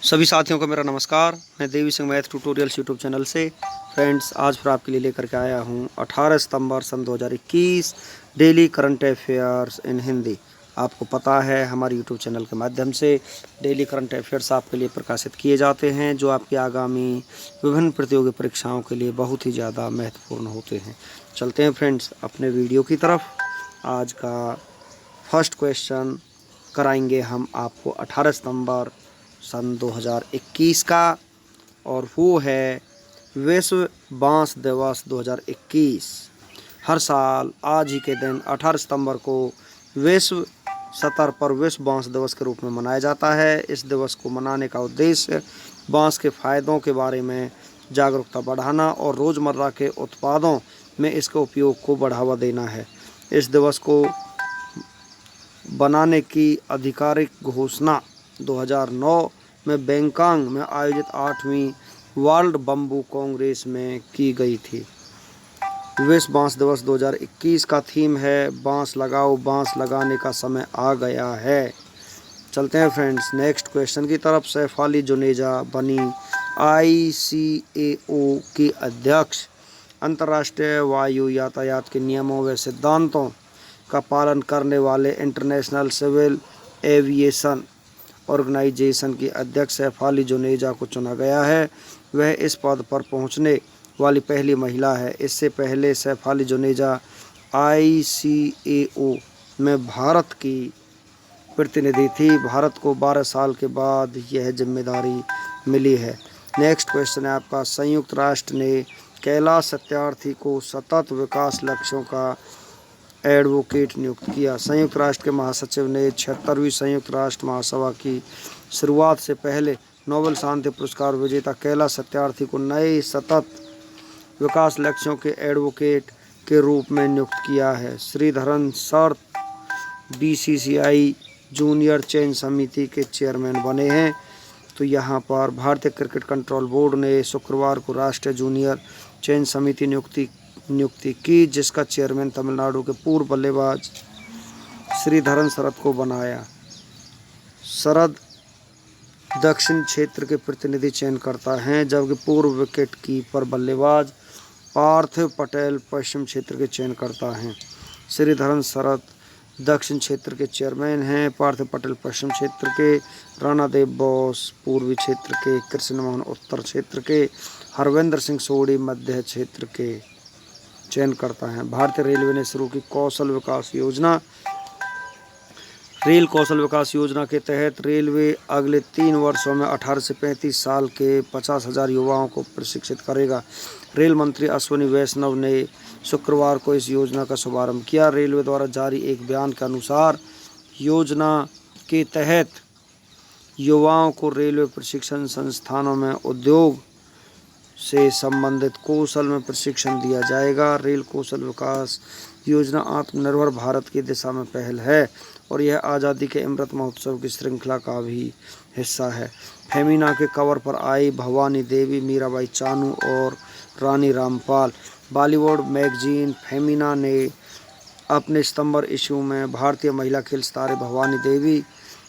सभी साथियों को मेरा नमस्कार। मैं Devi Singh math tutorials YouTube channel से फ्रेंड्स आज फिर आपके लिए लेकर के आया हूँ 18 सितंबर सन 2021 daily current affairs in Hindi. आपको पता है हमारे यूट्यूब चैनल के माध्यम से डेली करंट अफेयर्स आपके लिए प्रकाशित किए जाते हैं जो आपकी आगामी विभिन्न प्रतियोगी परीक्षाओं के लिए बहुत ही ज़्यादा महत्वपूर्ण होते हैं। चलते हैं फ्रेंड्स अपने वीडियो की तरफ। आज का फर्स्ट क्वेश्चन कराएंगे हम आपको 18 सितंबर सन 2021 का, और वो है विश्व बांस दिवस 2021। हर साल आज ही के दिन 18 सितंबर को विश्व स्तर पर विश्व बांस दिवस के रूप में मनाया जाता है। इस दिवस को मनाने का उद्देश्य बांस के फ़ायदों के बारे में जागरूकता बढ़ाना और रोज़मर्रा के उत्पादों में इसके उपयोग को बढ़ावा देना है। इस दिवस को बनाने की आधिकारिक घोषणा 2009 में बैंकॉक में आयोजित 8वीं वर्ल्ड बम्बू कांग्रेस में की गई थी। विश्व बांस दिवस 2021 का थीम है बांस लगाओ, बांस लगाने का समय आ गया है। चलते हैं फ्रेंड्स नेक्स्ट क्वेश्चन की तरफ। सैफ अली जुनेजा बनी ICAO की अध्यक्ष। अंतर्राष्ट्रीय वायु यातायात के नियमों व सिद्धांतों का पालन करने वाले इंटरनेशनल सिविल एविएशन ऑर्गेनाइजेशन की अध्यक्ष सैफ अली जुनेजा को चुना गया है। वह इस पद पर पहुंचने वाली पहली महिला है। इससे पहले सैफ अली जुनेजा ICAO में भारत की प्रतिनिधि थी। भारत को 12 साल के बाद यह जिम्मेदारी मिली है। नेक्स्ट क्वेश्चन है आपका। संयुक्त राष्ट्र ने कैलाश सत्यार्थी को सतत विकास लक्ष्यों का एडवोकेट नियुक्त किया। संयुक्त राष्ट्र के महासचिव ने 76वीं संयुक्त राष्ट्र महासभा की शुरुआत से पहले नोबेल शांति पुरस्कार विजेता कैलाश सत्यार्थी को नए सतत विकास लक्ष्यों के एडवोकेट के रूप में नियुक्त किया है। श्रीधरन शर्त BCCI जूनियर चयन समिति के चेयरमैन बने हैं। तो यहाँ पर भारतीय क्रिकेट कंट्रोल बोर्ड ने शुक्रवार को राष्ट्रीय जूनियर चयन समिति नियुक्ति की, जिसका चेयरमैन तमिलनाडु के पूर्व बल्लेबाज श्रीधरन शरद को बनाया। शरद दक्षिण क्षेत्र के प्रतिनिधि चयन करता है, जबकि पूर्व विकेट कीपर बल्लेबाज पार्थिव पटेल पश्चिम क्षेत्र के चयन करता है। श्रीधरन शरद दक्षिण क्षेत्र के चेयरमैन हैं, पार्थिव पटेल पश्चिम क्षेत्र के, राणा देव बोस पूर्वी क्षेत्र के, कृष्ण मोहन उत्तर क्षेत्र के, हरविंदर सिंह सोढ़ी मध्य क्षेत्र के चयन करता है। भारतीय रेलवे ने शुरू की कौशल विकास योजना। रेल कौशल विकास योजना के तहत रेलवे अगले 3 वर्षों में 18 से 35 साल के 50,000 युवाओं को प्रशिक्षित करेगा। रेल मंत्री अश्विनी वैष्णव ने शुक्रवार को इस योजना का शुभारंभ किया। रेलवे द्वारा जारी एक बयान के अनुसार योजना के तहत युवाओं को रेलवे प्रशिक्षण संस्थानों में उद्योग से संबंधित कौशल में प्रशिक्षण दिया जाएगा। रेल कौशल विकास योजना आत्मनिर्भर भारत की दिशा में पहल है और यह आज़ादी के अमृत महोत्सव की श्रृंखला का भी हिस्सा है। फेमिना के कवर पर आई भवानी देवी, मीराबाई चानू और रानी रामपाल। बॉलीवुड मैगजीन फेमिना ने अपने सितंबर इशू में भारतीय महिला खेल सितारे भवानी देवी,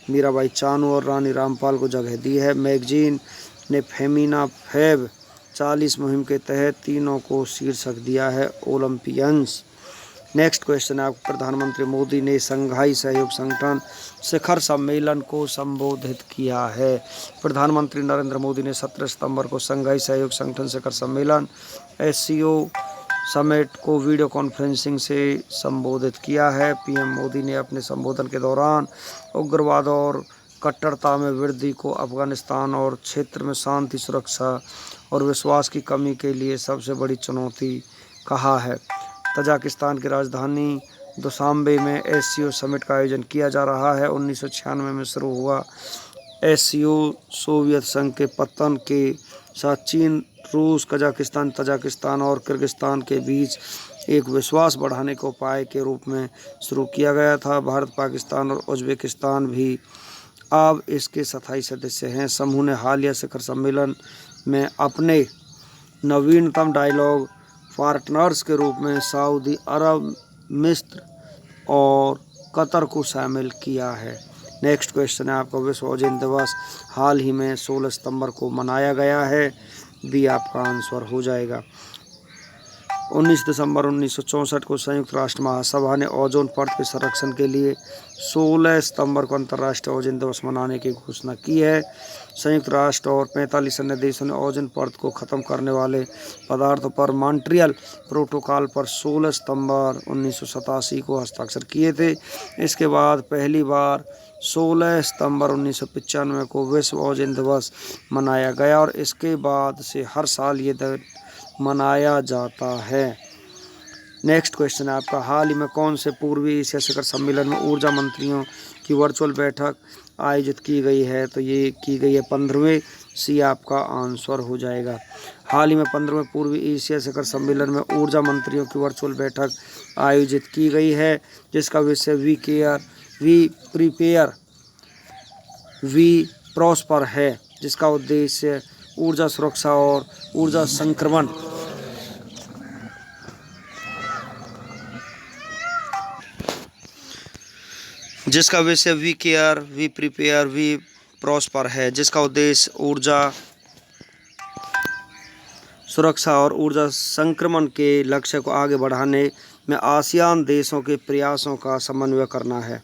मीराबाई चानू और रानी रामपाल को जगह दी है। मैगजीन ने फेमिना फेब 40 मुहिम के तहत तीनों को शीर्षक दिया है ओलंपियंस। नेक्स्ट क्वेश्चन है आपको। प्रधानमंत्री मोदी ने शंघाई सहयोग संगठन शिखर सम्मेलन को संबोधित किया है। प्रधानमंत्री नरेंद्र मोदी ने 17 सितंबर को शंघाई सहयोग संगठन शिखर सम्मेलन SCO समिट को वीडियो कॉन्फ्रेंसिंग से संबोधित किया है। PM मोदी ने अपने संबोधन के दौरान उग्रवाद और कट्टरता में वृद्धि को अफगानिस्तान और क्षेत्र में शांति, सुरक्षा और विश्वास की कमी के लिए सबसे बड़ी चुनौती कहा है। तजाकिस्तान की राजधानी दुशांबे में SCO समिट का आयोजन किया जा रहा है। 1996 में शुरू हुआ SCO सोवियत संघ के पतन के साथ चीन, रूस, कजाकिस्तान, तजाकिस्तान और किर्गिस्तान के बीच एक विश्वास बढ़ाने के उपाय के रूप में शुरू किया गया था। भारत, पाकिस्तान और उज्बेकिस्तान भी अब इसके स्थायी सदस्य हैं। समूह ने हालिया शिखर सम्मेलन में अपने नवीनतम डायलॉग पार्टनर्स के रूप में सऊदी अरब, मिस्र और कतर को शामिल किया है। नेक्स्ट क्वेश्चन है आपका विश्व ओजोन दिवस हाल ही में 16 सितंबर को मनाया गया है, बी आपका आंसर हो जाएगा। 19 दिसंबर 1964 को संयुक्त राष्ट्र महासभा ने ओजोन परत के संरक्षण के लिए 16 सितंबर को अंतर्राष्ट्रीय ओजोन दिवस मनाने की घोषणा की है। संयुक्त राष्ट्र और 45 अन्य देशों ने ओजोन परत को खत्म करने वाले पदार्थों पर मॉन्ट्रियल प्रोटोकॉल पर 16 सितंबर 1987 को हस्ताक्षर किए थे। इसके बाद पहली बार 16 सितंबर 1995 को विश्व ओजोन दिवस मनाया गया और इसके बाद से हर साल ये दिन मनाया जाता है। नेक्स्ट क्वेश्चन है आपका हाल ही में कौन से पूर्वी एशिया शिखर सम्मेलन में ऊर्जा मंत्रियों की वर्चुअल बैठक आयोजित की गई है, तो ये की गई है 15वें, सी आपका आंसर हो जाएगा। हाल ही में 15वें पूर्वी एशिया शिखर सम्मेलन में ऊर्जा मंत्रियों की वर्चुअल बैठक आयोजित की गई है, जिसका विषय we care we prepare we prosper है, जिसका उद्देश्य ऊर्जा सुरक्षा और ऊर्जा संक्रमण जिसका विषय we care we prepare we prosper है, जिसका उद्देश्य ऊर्जा सुरक्षा और ऊर्जा संक्रमण के लक्ष्य को आगे बढ़ाने में आसियान देशों के प्रयासों का समन्वय करना है।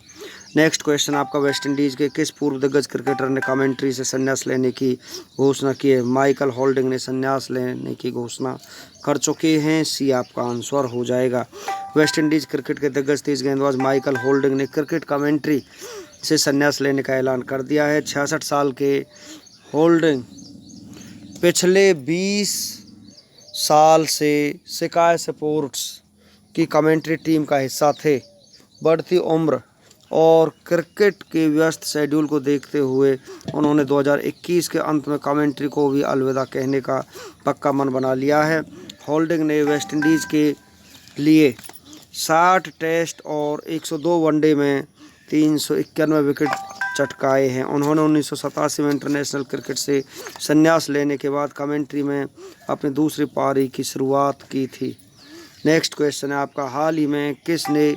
नेक्स्ट क्वेश्चन आपका वेस्ट इंडीज़ के किस पूर्व दिग्गज क्रिकेटर ने कमेंट्री से संन्यास लेने की घोषणा की है? माइकल होल्डिंग ने संन्यास लेने की घोषणा कर चुके हैं, सी आपका आंसर हो जाएगा। वेस्ट इंडीज़ क्रिकेट के दिग्गज तेज गेंदबाज माइकल होल्डिंग ने क्रिकेट कमेंट्री से संन्यास लेने का ऐलान कर दिया है। 66 साल के होल्डिंग पिछले 20 साल से स्काई स्पोर्ट्स की कमेंट्री टीम का हिस्सा थे। बढ़ती उम्र और क्रिकेट के व्यस्त शेड्यूल को देखते हुए उन्होंने 2021 के अंत में कमेंट्री को भी अलविदा कहने का पक्का मन बना लिया है। होल्डिंग ने वेस्ट इंडीज़ के लिए 60 टेस्ट और 102 वनडे में 391 विकेट चटकाए हैं। उन्होंने 1987 में इंटरनेशनल क्रिकेट से संन्यास लेने के बाद कमेंट्री में अपनी दूसरी पारी की शुरुआत की थी। नेक्स्ट क्वेश्चन है आपका हाल ही में किसने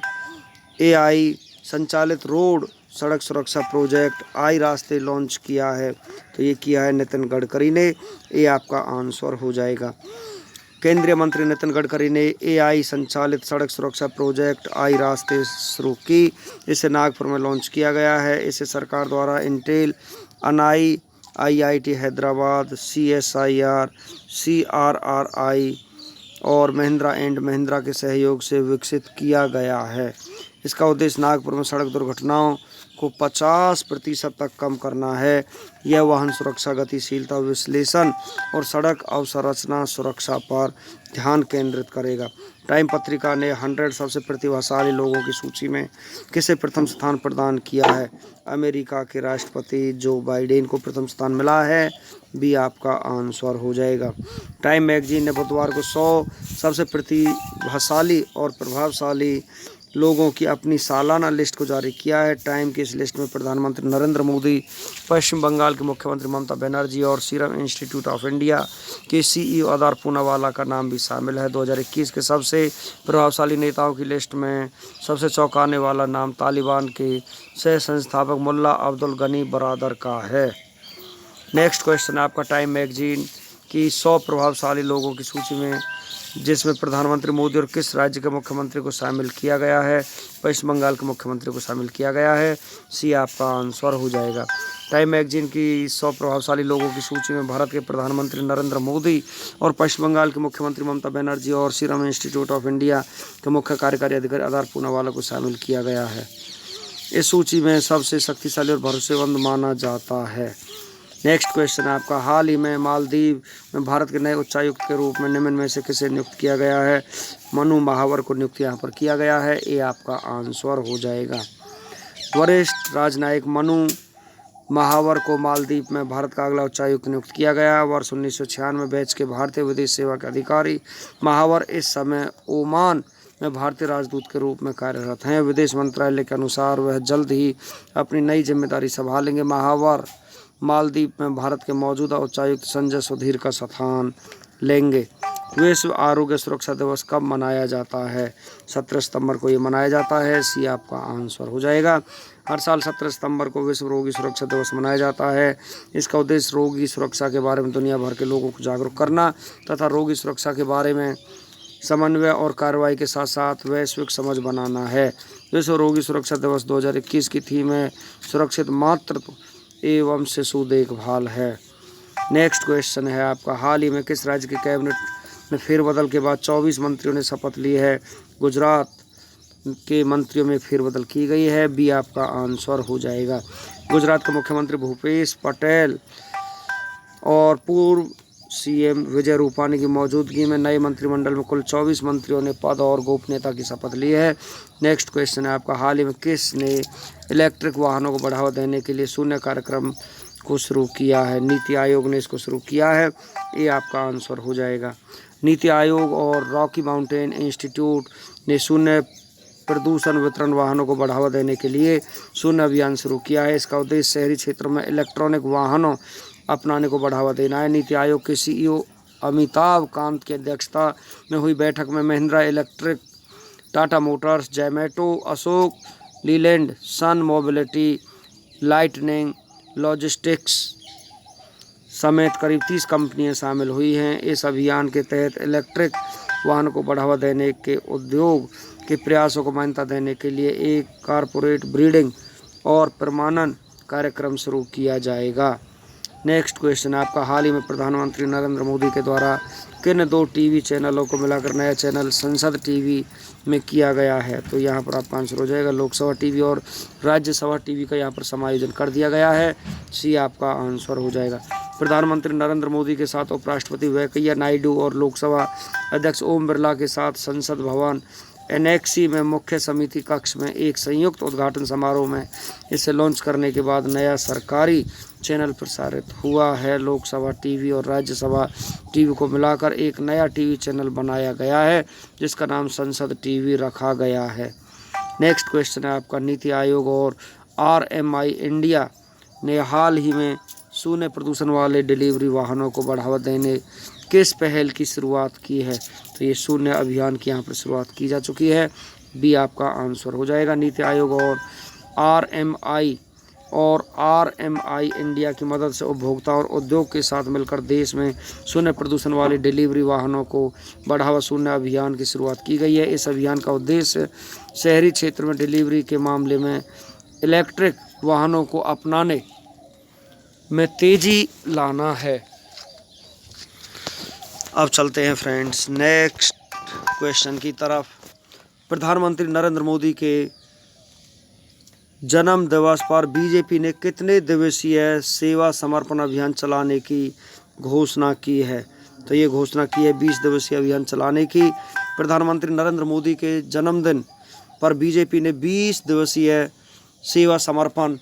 AI संचालित रोड सड़क सुरक्षा प्रोजेक्ट आई रास्ते लॉन्च किया है? तो ये किया है नितिन गडकरी ने, ये आपका आंसर हो जाएगा। केंद्रीय मंत्री नितिन गडकरी ने AI संचालित सड़क सुरक्षा प्रोजेक्ट आई रास्ते शुरू की। इसे नागपुर में लॉन्च किया गया है। इसे सरकार द्वारा इंटेल, अनाई, IIT हैदराबाद, CSIR, CRRI और महिंद्रा एंड महिंद्रा के सहयोग से विकसित किया गया है। इसका उद्देश्य नागपुर में सड़क दुर्घटनाओं को 50% तक कम करना है। यह वाहन सुरक्षा, गतिशीलता विश्लेषण और सड़क अवसंरचना सुरक्षा पर ध्यान केंद्रित करेगा। टाइम पत्रिका ने 100 सबसे प्रतिभाशाली लोगों की सूची में किसे प्रथम स्थान प्रदान किया है? अमेरिका के राष्ट्रपति जो बाइडेन को प्रथम स्थान मिला है, भी आपका आंसर हो जाएगा। टाइम मैगजीन ने बुधवार को 100 सबसे प्रतिभाशाली और प्रभावशाली लोगों की अपनी सालाना लिस्ट को जारी किया है। टाइम की इस लिस्ट में प्रधानमंत्री नरेंद्र मोदी, पश्चिम बंगाल के मुख्यमंत्री ममता बनर्जी और सीरम इंस्टीट्यूट ऑफ इंडिया के CEO आधार पूनावाला का नाम भी शामिल है। 2021 के सबसे प्रभावशाली नेताओं की लिस्ट में सबसे चौंकाने वाला नाम तालिबान के सह संस्थापक मुल्ला अब्दुल गनी बरादर का है। नेक्स्ट क्वेश्चन है आपका टाइम मैगजीन की 100 प्रभावशाली लोगों की सूची में जिसमें प्रधानमंत्री मोदी और किस राज्य के मुख्यमंत्री को शामिल किया गया है? पश्चिम बंगाल के मुख्यमंत्री को शामिल किया गया है, सी आपका आंसर हो जाएगा। टाइम मैगजीन की 100 प्रभावशाली लोगों की सूची में भारत के प्रधानमंत्री नरेंद्र मोदी और पश्चिम बंगाल के मुख्यमंत्री ममता बनर्जी और सीरम इंस्टीट्यूट ऑफ इंडिया के मुख्य कार्यकारी अधिकारी आधार पूनावाला को शामिल किया गया है। इस सूची में सबसे शक्तिशाली और भरोसेमंद माना जाता है। नेक्स्ट क्वेश्चन है आपका हाल ही में मालदीव में भारत के नए उच्चायुक्त के रूप में निम्न में से किसे नियुक्त किया गया है? मनु महावर को नियुक्त यहाँ पर किया गया है, ये आपका आंसर हो जाएगा। वरिष्ठ राजनयिक मनु महावर को मालदीव में भारत का अगला उच्चायुक्त नियुक्त किया गया। वर्ष 1996 बैच के भारतीय विदेश सेवा के अधिकारी महावर इस समय ओमान में भारतीय राजदूत के रूप में कार्यरत हैं। विदेश मंत्रालय के अनुसार वह जल्द ही अपनी नई जिम्मेदारी संभालेंगे। महावर मालदीव में भारत के मौजूदा उच्चायुक्त संजय सुधीर का स्थान लेंगे। विश्व आरोग्य सुरक्षा दिवस कब मनाया जाता है? 17 सितंबर को ये मनाया जाता है, सी आपका आंसर हो जाएगा। हर साल 17 सितंबर को विश्व रोगी सुरक्षा दिवस मनाया जाता है। इसका उद्देश्य रोगी सुरक्षा के बारे में दुनिया भर के लोगों को जागरूक करना तथा रोगी सुरक्षा के बारे में समन्वय और कार्रवाई के साथ साथ वैश्विक समझ बनाना है। विश्व रोगी सुरक्षा दिवस 2021 की थीम है सुरक्षित मातृत्व एवं शिशु देखभाल है। नेक्स्ट क्वेश्चन है आपका, हाल ही में किस राज्य की कैबिनेट में फेरबदल के बाद 24 मंत्रियों ने शपथ ली है? गुजरात के मंत्रियों में फेरबदल की गई है। बी आपका आंसर हो जाएगा। गुजरात के मुख्यमंत्री भूपेश पटेल और पूर्व सीएम विजय रूपानी की मौजूदगी में नए मंत्रिमंडल में कुल 24 मंत्रियों ने पद और गोपनीयता की शपथ ली है। नेक्स्ट क्वेश्चन है आपका, हाल ही में किसने इलेक्ट्रिक वाहनों को बढ़ावा देने के लिए शून्य कार्यक्रम को शुरू किया है? नीति आयोग ने इसको शुरू किया है। ये आपका आंसर हो जाएगा। नीति आयोग और रॉकी माउंटेन इंस्टीट्यूट ने शून्य प्रदूषण वितरण वाहनों को बढ़ावा देने के लिए शून्य अभियान शुरू किया है। इसका उद्देश्य शहरी क्षेत्रों में इलेक्ट्रॉनिक वाहनों अपनाने को बढ़ावा देना है। नीति आयोग के सीईओ अमिताभ कांत की अध्यक्षता में हुई बैठक में महिंद्रा इलेक्ट्रिक, टाटा मोटर्स, जोमेटो, अशोक लीलैंड, सन मोबिलिटी, लाइटनिंग लॉजिस्टिक्स समेत करीब 30 कंपनियां शामिल हुई हैं। इस अभियान के तहत इलेक्ट्रिक वाहनों को बढ़ावा देने के उद्योग के प्रयासों को मान्यता देने के लिए एक कॉरपोरेट ब्रीडिंग और प्रमाणन कार्यक्रम शुरू किया जाएगा। नेक्स्ट क्वेश्चन है आपका, हाल ही में प्रधानमंत्री नरेंद्र मोदी के द्वारा किन 2 टीवी चैनलों को मिलाकर नया चैनल संसद टीवी में किया गया है? तो यहाँ पर आपका आंसर हो जाएगा लोकसभा टीवी और राज्यसभा टीवी का यहाँ पर समायोजन कर दिया गया है। सी आपका आंसर हो जाएगा। प्रधानमंत्री नरेंद्र मोदी के साथ उपराष्ट्रपति वेंकैया नायडू और लोकसभा अध्यक्ष ओम बिरला के साथ संसद भवन एनेक्सी में मुख्य समिति कक्ष में एक संयुक्त उद्घाटन समारोह में इसे लॉन्च करने के बाद नया सरकारी चैनल प्रसारित हुआ है। लोकसभा टीवी और राज्यसभा टीवी को मिलाकर एक नया टीवी चैनल बनाया गया है जिसका नाम संसद टीवी रखा गया है। नेक्स्ट क्वेश्चन है आपका, नीति आयोग और आरएमआई इंडिया ने हाल ही में शून्य प्रदूषण वाले डिलीवरी वाहनों को बढ़ावा देने किस पहल की शुरुआत की है? तो ये शून्य अभियान की यहाँ पर शुरुआत की जा चुकी है। बी आपका आंसर हो जाएगा। नीति आयोग और आरएमआई इंडिया की मदद से उपभोक्ता और उद्योग के साथ मिलकर देश में शून्य प्रदूषण वाले डिलीवरी वाहनों को बढ़ावा शून्य अभियान की शुरुआत की गई है। इस अभियान का उद्देश्य शहरी क्षेत्र में डिलीवरी के मामले में इलेक्ट्रिक वाहनों को अपनाने में तेजी लाना है। अब चलते हैं फ्रेंड्स नेक्स्ट क्वेश्चन की तरफ। प्रधानमंत्री नरेंद्र मोदी के जन्म दिवस पर बीजेपी ने कितने दिवसीय सेवा समर्पण अभियान चलाने की घोषणा की है? तो ये घोषणा की है 20 दिवसीय अभियान चलाने की। प्रधानमंत्री नरेंद्र मोदी के जन्मदिन पर बीजेपी ने 20 दिवसीय सेवा समर्पण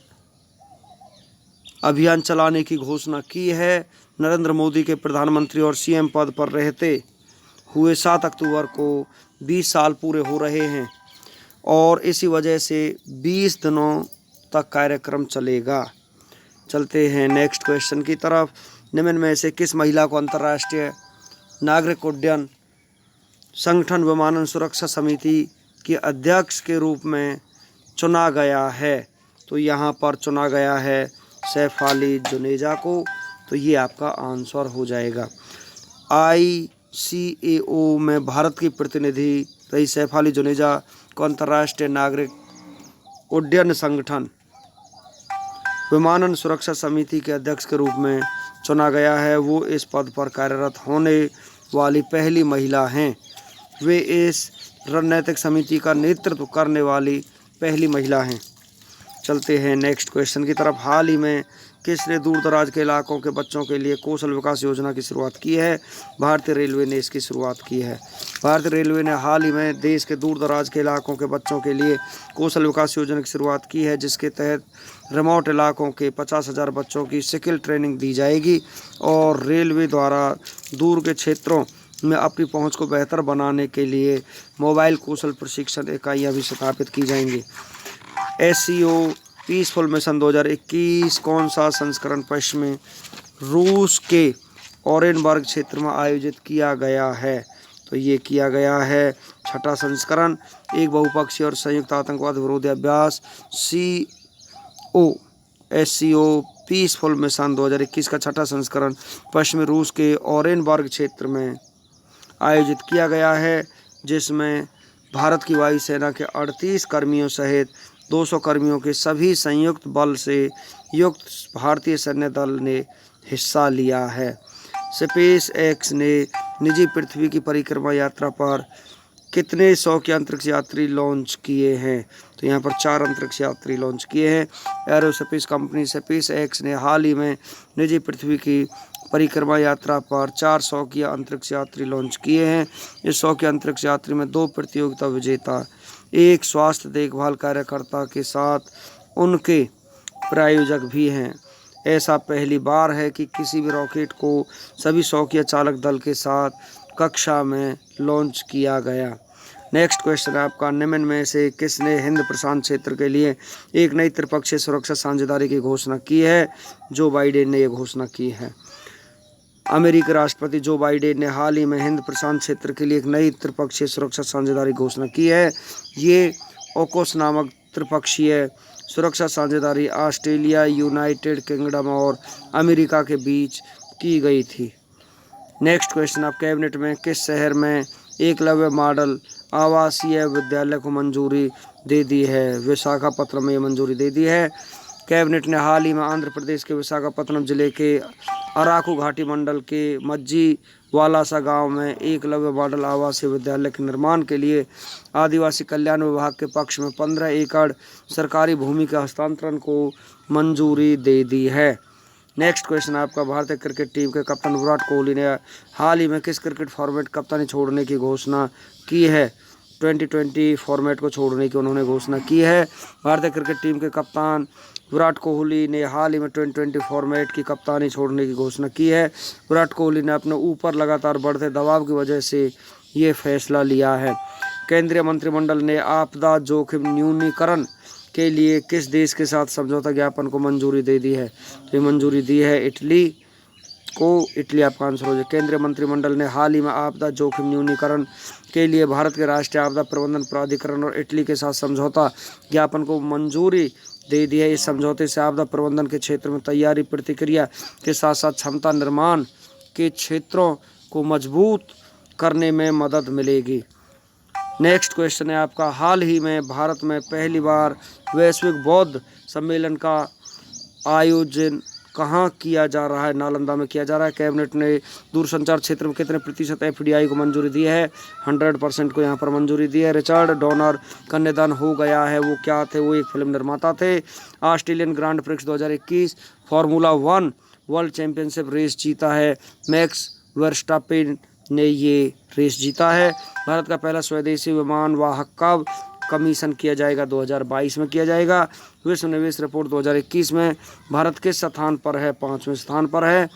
अभियान चलाने की घोषणा की है। नरेंद्र मोदी के प्रधानमंत्री और सीएम पद पर रहते हुए 7 अक्टूबर को 20 साल पूरे हो रहे हैं और इसी वजह से 20 दिनों तक कार्यक्रम चलेगा। चलते हैं नेक्स्ट क्वेश्चन की तरफ। निम्न में से किस महिला को अंतर्राष्ट्रीय नागरिक उड्डयन संगठन विमानन सुरक्षा समिति के अध्यक्ष के रूप में चुना गया है? तो यहाँ पर चुना गया है सैफाली जुनेजा को। तो ये आपका आंसर हो जाएगा। ICAO में भारत की प्रतिनिधि रही सैफाली जुनेजा को अंतर्राष्ट्रीय नागरिक उड्डयन संगठन विमानन सुरक्षा समिति के अध्यक्ष के रूप में चुना गया है। वो इस पद पर कार्यरत होने वाली पहली महिला हैं। वे इस रणनीतिक समिति का नेतृत्व करने वाली पहली महिला हैं। चलते हैं नेक्स्ट क्वेश्चन की तरफ। हाल ही में किसने दूर दराज के इलाकों के बच्चों के लिए कौशल विकास योजना की शुरुआत की है? भारतीय रेलवे ने इसकी शुरुआत की है। भारतीय रेलवे ने हाल ही में देश के दूर दराज के इलाकों के बच्चों के लिए कौशल विकास योजना की शुरुआत की है, जिसके तहत रिमोट इलाकों के 50,000 बच्चों की स्किल ट्रेनिंग दी जाएगी और रेलवे द्वारा दूर के क्षेत्रों में अपनी पहुंच को बेहतर बनाने के लिए मोबाइल कौशल प्रशिक्षण इकाइयाँ भी स्थापित की जाएंगी। SCO पीसफुल मिशन 2021 कौन सा संस्करण पश्चिमी रूस के ओरेनबर्ग क्षेत्र में आयोजित किया गया है? तो ये किया गया है 6ठा संस्करण। एक बहुपक्षीय और संयुक्त आतंकवाद विरोधी अभ्यास SCO पीसफुल मिशन 2021 का छठा संस्करण पश्चिमी रूस के ओरेनबर्ग क्षेत्र में आयोजित किया गया है, जिसमें भारत की वायुसेना के 38 कर्मियों सहित 200 कर्मियों के सभी संयुक्त बल से युक्त भारतीय सैन्य दल ने हिस्सा लिया है। स्पेस एक्स ने निजी पृथ्वी की परिक्रमा यात्रा पर कितने 100 के अंतरिक्ष यात्री लॉन्च किए हैं? तो यहाँ पर 4 अंतरिक्ष यात्री लॉन्च किए हैं। एरोस्पेस कंपनी स्पेस एक्स ने हाल ही में निजी पृथ्वी की परिक्रमा यात्रा पर 400 की अंतरिक्ष यात्री लॉन्च किए हैं। इस 100 के अंतरिक्ष यात्री में 2 प्रतियोगिता विजेता, 1 स्वास्थ्य देखभाल कार्यकर्ता के साथ उनके प्रायोजक भी हैं। ऐसा पहली बार है कि किसी भी रॉकेट को सभी 100 के चालक दल के साथ कक्षा में लॉन्च किया गया। नेक्स्ट क्वेश्चन है आपका, निम्न में से किसने हिंद प्रशांत क्षेत्र के लिए एक नई त्रिपक्षीय सुरक्षा साझेदारी की घोषणा की है? जो बाइडेन ने यह घोषणा की है। अमेरिकी राष्ट्रपति जो बाइडेन ने हाल ही में हिंद प्रशांत क्षेत्र के लिए एक नई त्रिपक्षीय सुरक्षा साझेदारी घोषणा की है। ये ओकोस नामक त्रिपक्षीय सुरक्षा साझेदारी ऑस्ट्रेलिया, यूनाइटेड किंगडम और अमेरिका के बीच की गई थी। नेक्स्ट क्वेश्चन, आप कैबिनेट में किस शहर में एकलव्य मॉडल आवासीय विद्यालय को मंजूरी दे दी है? विशाखापत्तनम में मंजूरी दे दी है। कैबिनेट ने हाल ही में आंध्र प्रदेश के विशाखापत्तनम जिले के अराकू घाटी मंडल के मज्जी वालासा गांव में एकलव्य मॉडल आवासीय विद्यालय के निर्माण के लिए आदिवासी कल्याण विभाग के पक्ष में 15 एकड़ सरकारी भूमि के हस्तांतरण को मंजूरी दे दी है। नेक्स्ट क्वेश्चन आपका, भारतीय क्रिकेट टीम के कप्तान विराट कोहली ने हाल ही में किस क्रिकेट फॉर्मेट कप्तानी छोड़ने की घोषणा की है? 2020 फॉर्मेट को छोड़ने की उन्होंने घोषणा की है। भारतीय क्रिकेट टीम के कप्तान विराट कोहली ने हाल ही में 2020 फॉर्मेट की कप्तानी छोड़ने की घोषणा की है। विराट कोहली ने अपने ऊपर लगातार बढ़ते दबाव की वजह से ये फैसला लिया है। केंद्रीय मंत्रिमंडल ने आपदा जोखिम न्यूनीकरण के लिए किस देश के साथ समझौता ज्ञापन को मंजूरी दे दी है? तो ये मंजूरी दी है इटली को। इटली आपका आंसर हो जाए। केंद्रीय मंत्रिमंडल ने हाल ही में आपदा जोखिम न्यूनीकरण के लिए भारत के राष्ट्रीय आपदा प्रबंधन प्राधिकरण और इटली के साथ समझौता ज्ञापन को मंजूरी दे दी है। इस समझौते से आपदा प्रबंधन के क्षेत्र में तैयारी, प्रतिक्रिया के साथ साथ क्षमता निर्माण के क्षेत्रों को मजबूत करने में मदद मिलेगी। नेक्स्ट क्वेश्चन है आपका, हाल ही में भारत में पहली बार वैश्विक बौद्ध सम्मेलन का आयोजन कहाँ किया जा रहा है? नालंदा में किया जा रहा है। कैबिनेट ने दूरसंचार क्षेत्र में कितने प्रतिशत FDI को मंजूरी दी है? 100% को यहाँ पर मंजूरी दी है। रिचर्ड डॉनर का निधन हो गया है। वो क्या थे? वो एक फिल्म निर्माता थे। Australian grand prix 2021 formula 1 world championship race जीता है। मैक्स वर्स्टापेन ने ये रेस जीता है। भारत का पहला स्वदेशी विमान वाहक कब कमीशन किया जाएगा? 2022 में किया जाएगा। विश्व निवेश रिपोर्ट 2021 में भारत किस स्थान पर है? 5वें स्थान पर है।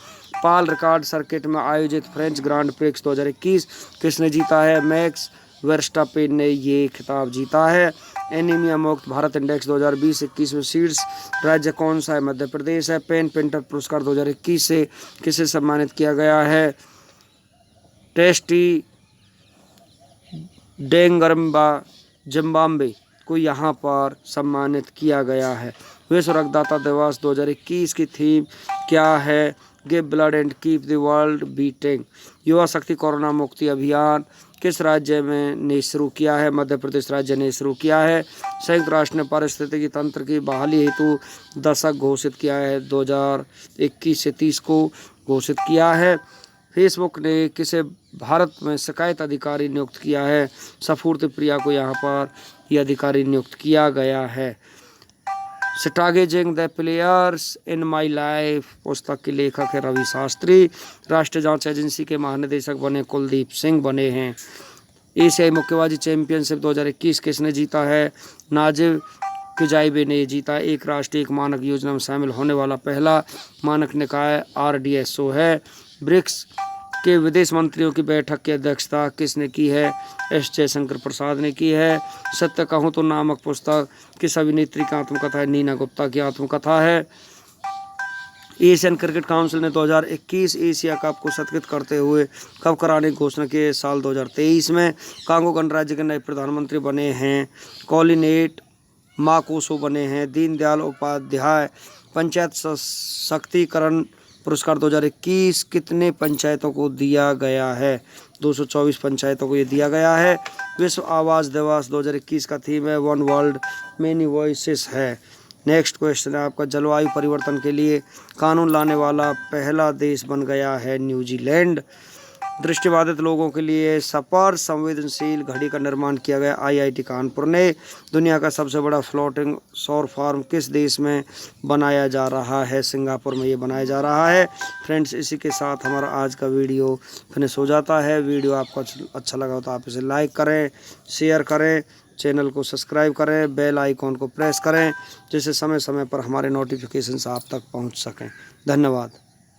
पाल रिकॉर्ड सर्किट में आयोजित फ्रेंच ग्रांड प्रिक्स 2021 किसने जीता है? मैक्स वर्स्टापेन ने ये खिताब जीता है। एनीमिया मुक्त भारत इंडेक्स 2020-21 में शीर्ष राज्य कौन सा है? मध्य प्रदेश है। पेन पेंटर पुरस्कार 2021 से किसे सम्मानित किया गया है? टेस्टी डेंगरम्बा जिम्बाब्वे को यहाँ पर सम्मानित किया गया है। विश्व रक्तदाता दिवस 2021 की थीम क्या है? Give blood and keep the world beating. युवा शक्ति कोरोना मुक्ति अभियान किस राज्य में ने शुरू किया है? मध्य प्रदेश राज्य ने शुरू किया है। संयुक्त राष्ट्र ने पारिस्थितिकी तंत्र की बहाली हेतु दशक घोषित किया है। 2021 से 30 को घोषित किया है। फेसबुक ने किसे भारत में शिकायत अधिकारी नियुक्त किया है? सफूर्त प्रिया को यहाँ पर यह अधिकारी नियुक्त किया गया है। Stargazing the players in my life पुस्तक के लेखक है रवि शास्त्री। राष्ट्रीय जांच एजेंसी के महानिदेशक बने कुलदीप सिंह बने हैं। एशियाई मुक्केबाजी चैंपियनशिप 2021 किसने जीता है? नाजिब किजाइबे ने जीता। एक राष्ट्र एक मानक योजना में शामिल होने वाला पहला मानक निकाय RDSO है। ब्रिक्स के विदेश मंत्रियों की बैठक की अध्यक्षता किसने की है? S जयशंकर प्रसाद ने की है। सत्य कहूँ तो नामक पुस्तक किस अभिनेत्री की आत्मकथा है? नीना गुप्ता की आत्मकथा है। एशियन क्रिकेट काउंसिल ने 2021 एशिया कप को स्थगित करते हुए कब कराने की घोषणा की है? साल 2023 में। कांगो गणराज्य के नए प्रधानमंत्री बने हैं कॉलिनेट माकोसो बने हैं। दीनदयाल उपाध्याय पंचायत सशक्तिकरण पुरस्कार 2021 कितने पंचायतों को दिया गया है? 224 पंचायतों को ये दिया गया है। विश्व आवास दिवस 2021 का थीम है वन वर्ल्ड मेनी वॉइसेस है। नेक्स्ट क्वेश्चन है आपका, जलवायु परिवर्तन के लिए कानून लाने वाला पहला देश बन गया है न्यूजीलैंड। दृष्टिबाधित लोगों के लिए सपर संवेदनशील घड़ी का निर्माण किया गया IIT कानपुर ने। दुनिया का सबसे बड़ा फ्लोटिंग सौर फार्म किस देश में बनाया जा रहा है? सिंगापुर में ये बनाया जा रहा है। फ्रेंड्स, इसी के साथ हमारा आज का वीडियो फिनिश हो जाता है। वीडियो आपको अच्छा लगा हो तो आप इसे लाइक करें, शेयर करें, चैनल को सब्सक्राइब करें, बेल आइकॉन को प्रेस करें, जिससे समय समय पर हमारे नोटिफिकेशंस आप तक पहुंच सकें। धन्यवाद।